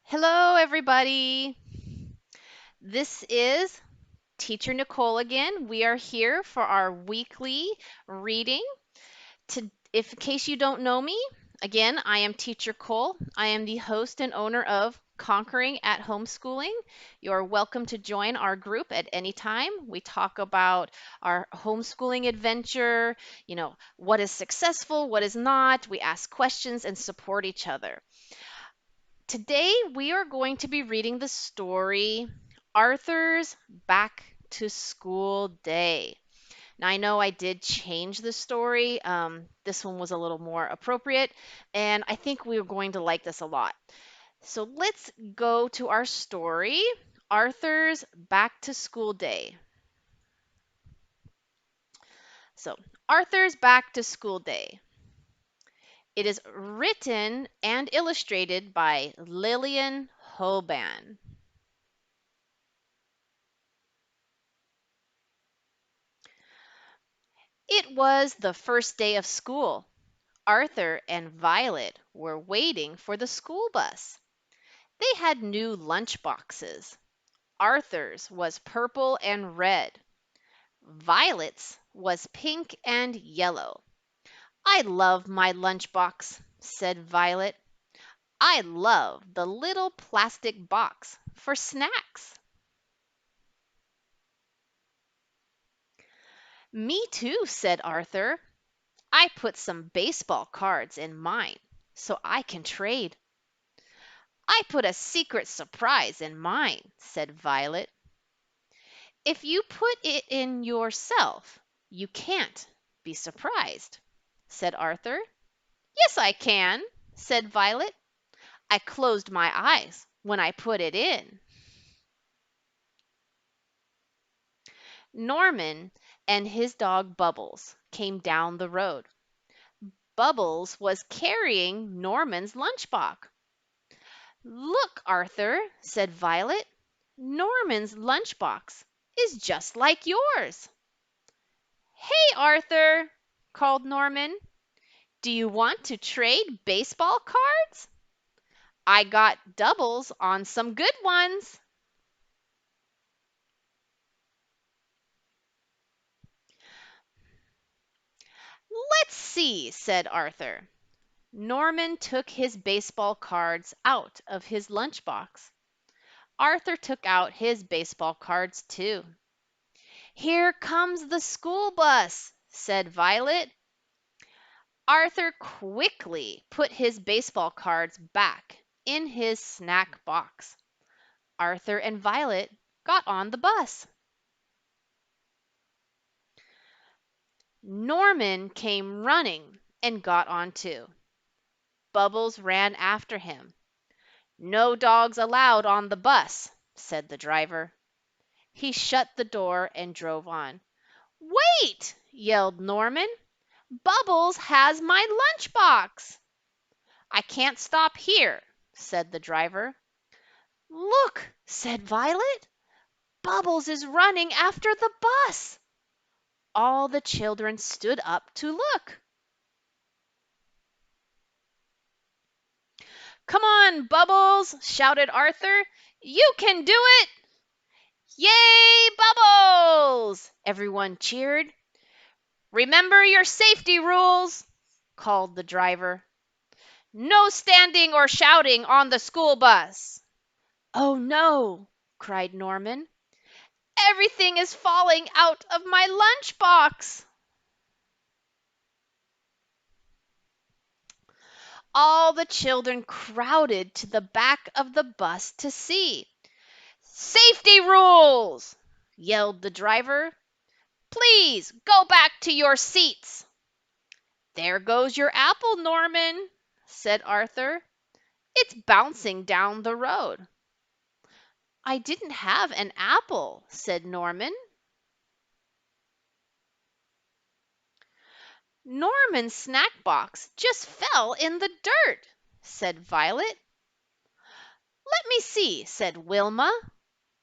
Hello, everybody. This is Teacher Nicole again. We are here for our weekly reading. If in case you don't know me, again, I am Teacher Cole. I am the host and owner of Conquering at Homeschooling. You're welcome to join our group at any time. We talk about our homeschooling adventure, what is successful, what is not. We ask questions and support each other. Today, we are going to be reading the story Arthur's Back to School Day. Now, I know I did change the story. This one was a little more appropriate, and I think we are going to like this a lot. So let's go to our story Arthur's Back to School Day. So, Arthur's Back to School Day. It is written and illustrated by Lillian Hoban. It was the first day of school. Arthur and Violet were waiting for the school bus. They had new lunch boxes. Arthur's was purple and red. Violet's was pink and yellow. I love my lunchbox, said Violet. I love the little plastic box for snacks. Me too, said Arthur. I put some baseball cards in mine so I can trade. I put a secret surprise in mine, said Violet. If you put it in yourself, you can't be surprised, said Arthur. Yes, I can, said Violet. I closed my eyes when I put it in. Norman and his dog Bubbles came down the road. Bubbles was carrying Norman's lunchbox. Look, Arthur, said Violet. Norman's lunchbox is just like yours. Hey, Arthur, called Norman. Do you want to trade baseball cards? I got doubles on some good ones. Let's see, said Arthur. Norman took his baseball cards out of his lunchbox. Arthur took out his baseball cards too. Here comes the school bus, said Violet. Arthur quickly put his baseball cards back in his snack box. Arthur and Violet got on the bus. Norman came running and got on too. Bubbles ran after him. No dogs allowed on the bus, said the driver. He shut the door and drove on. Wait! Yelled Norman. Bubbles has my lunchbox. I can't stop here, said the driver. Look, said Violet. Bubbles is running after the bus. All the children stood up to look. Come on, Bubbles, shouted Arthur. You can do it! Yay, Bubbles! Everyone cheered. Remember your safety rules, called the driver. No standing or shouting on the school bus. Oh no, cried Norman. Everything is falling out of my lunchbox. All the children crowded to the back of the bus to see. Safety rules! Yelled the driver. Please go back to your seats. There goes your apple, Norman, said Arthur. It's bouncing down the road. I didn't have an apple, said Norman. Norman's snack box just fell in the dirt, said Violet. Let me see, said Wilma.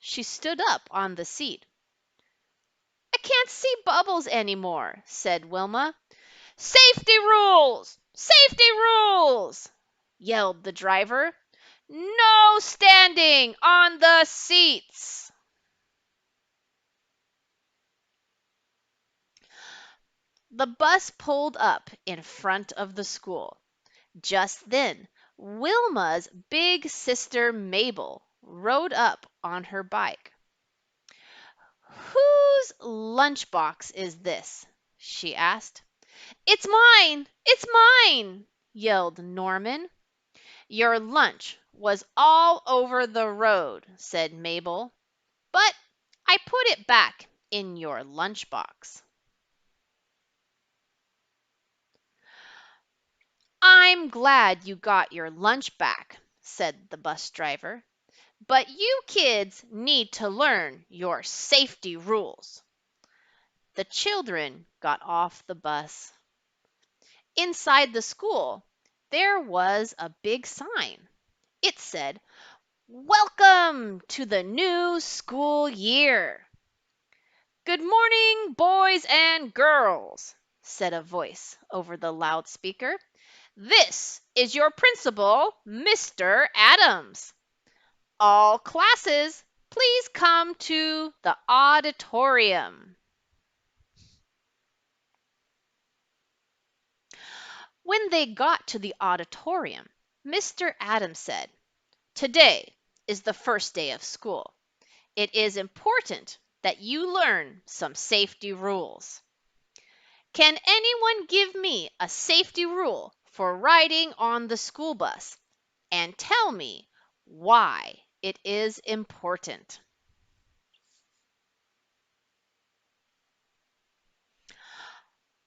She stood up on the seat. I can't see Bubbles anymore, said Wilma. Safety rules! Safety rules! Yelled the driver. No standing on the seats. The bus pulled up in front of the school. Just then, Wilma's big sister Mabel rode up on her bike. "Whose lunchbox is this?" she asked. "It's mine! It's mine!" yelled Norman. "Your lunch was all over the road," said Mabel, "but I put it back in your lunchbox." "I'm glad you got your lunch back," said the bus driver, "but you kids need to learn your safety rules." The children got off the bus. Inside the school, there was a big sign. It said, "Welcome to the new school year." "Good morning, boys and girls," said a voice over the loudspeaker. "This is your principal, Mr. Adams. All classes, please come to the auditorium." When they got to the auditorium, Mr. Adams said, "Today is the first day of school. It is important that you learn some safety rules. Can anyone give me a safety rule for riding on the school bus and tell me why it is important?"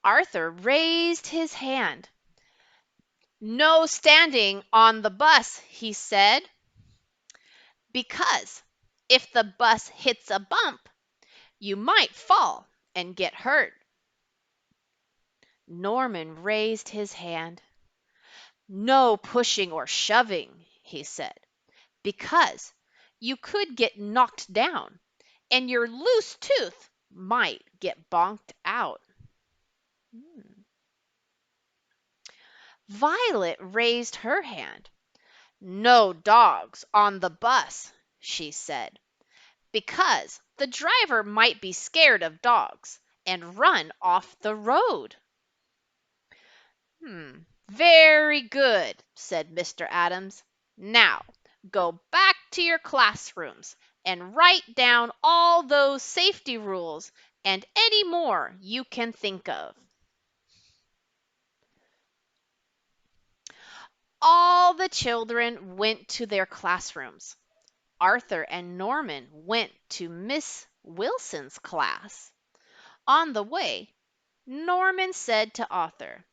Arthur raised his hand. "No standing on the bus," he said, "because if the bus hits a bump, you might fall and get hurt." Norman raised his hand. "No pushing or shoving," he said, "because you could get knocked down and your loose tooth might get bonked out." Violet raised her hand. "No dogs on the bus," she said, "because the driver might be scared of dogs and run off the road." "Very good," said Mr. Adams. "Now go back to your classrooms and write down all those safety rules and any more you can think of." All the children went to their classrooms. Arthur and Norman went to Miss Wilson's class. On the way, Norman said to Arthur,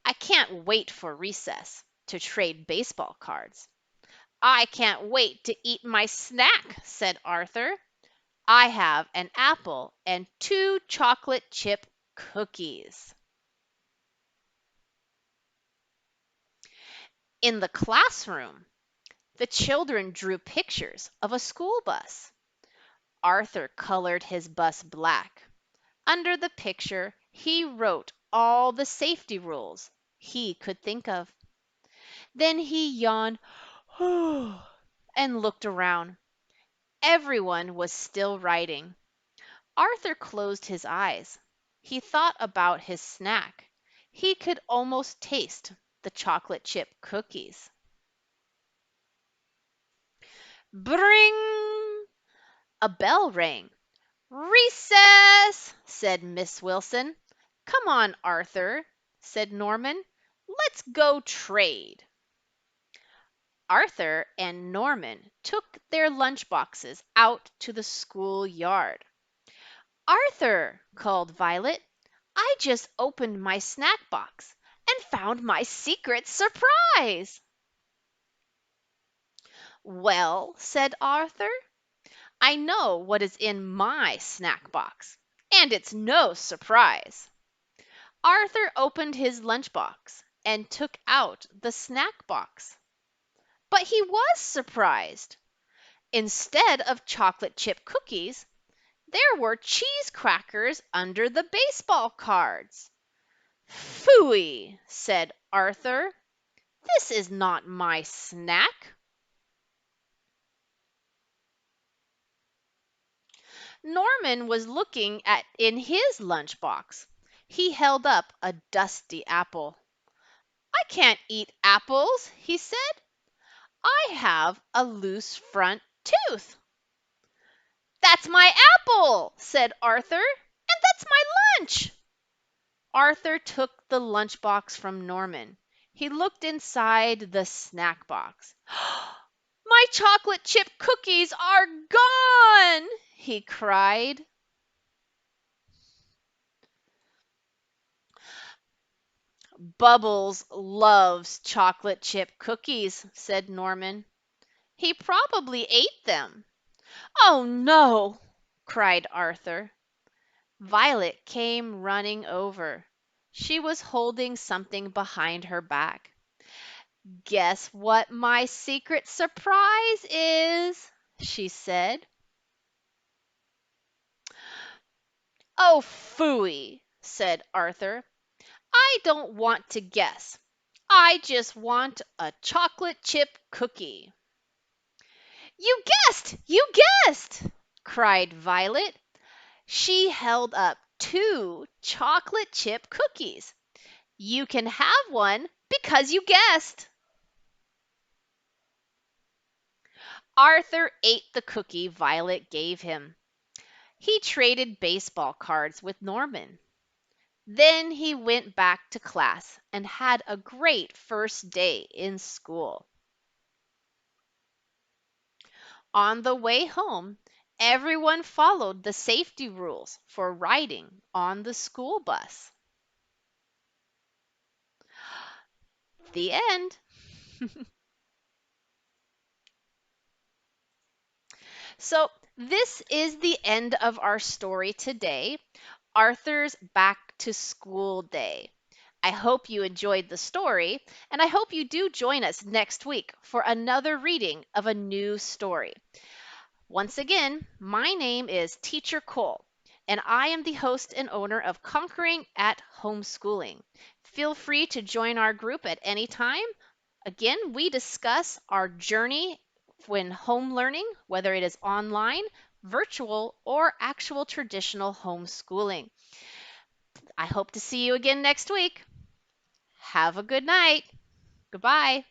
"I can't wait for recess to trade baseball cards." "I can't wait to eat my snack," said Arthur. "I have an apple and 2 chocolate chip cookies." In the classroom, the children drew pictures of a school bus. Arthur colored his bus black. Under the picture, he wrote all the safety rules he could think of. Then he yawned and looked around. Everyone was still writing. Arthur closed his eyes. He thought about his snack. He could almost taste the chocolate chip cookies. Bring! A bell rang. "Recess!" said Miss Wilson. "Come on, Arthur," said Norman. "Let's go trade." Arthur and Norman took their lunch boxes out to the school yard. "Arthur," called Violet, "I just opened my snack box and found my secret surprise." "Well," said Arthur, "I know what is in my snack box, and it's no surprise." Arthur opened his lunch box and took out the snack box. But he was surprised. Instead of chocolate chip cookies, there were cheese crackers under the baseball cards. "Phooey!" said Arthur. "This is not my snack." Norman was looking at in his lunchbox. He held up a dusty apple. I can't eat apples, he said. I have a loose front tooth. That's my apple, said Arthur, and that's my lunch. Arthur took the lunchbox from Norman. He looked inside the snack box. My chocolate chip cookies are gone, he cried. Bubbles loves chocolate chip cookies, said Norman. He probably ate them. Oh no, cried Arthur. Violet came running over. She was holding something behind her back. Guess what my secret surprise is, she said. Oh, phooey, said Arthur. I don't want to guess. I just want a chocolate chip cookie. You guessed! You guessed! cried Violet. She held up two chocolate chip cookies. You can have one because you guessed. Arthur ate the cookie Violet gave him. He traded baseball cards with Norman. Then he went back to class and had a great first day in school. On the way home, everyone followed the safety rules for riding on the school bus. The end. So, this is the end of our story today, Arthur's Back to School Day. I hope you enjoyed the story, and I hope you do join us next week for another reading of a new story. Once again, my name is Teacher Cole, and I am the host and owner of Conquering at Homeschooling. Feel free to join our group at any time. Again, we discuss our journey when home learning, whether it is online, virtual, or actual traditional homeschooling. I hope to see you again next week. Have a good night. Goodbye.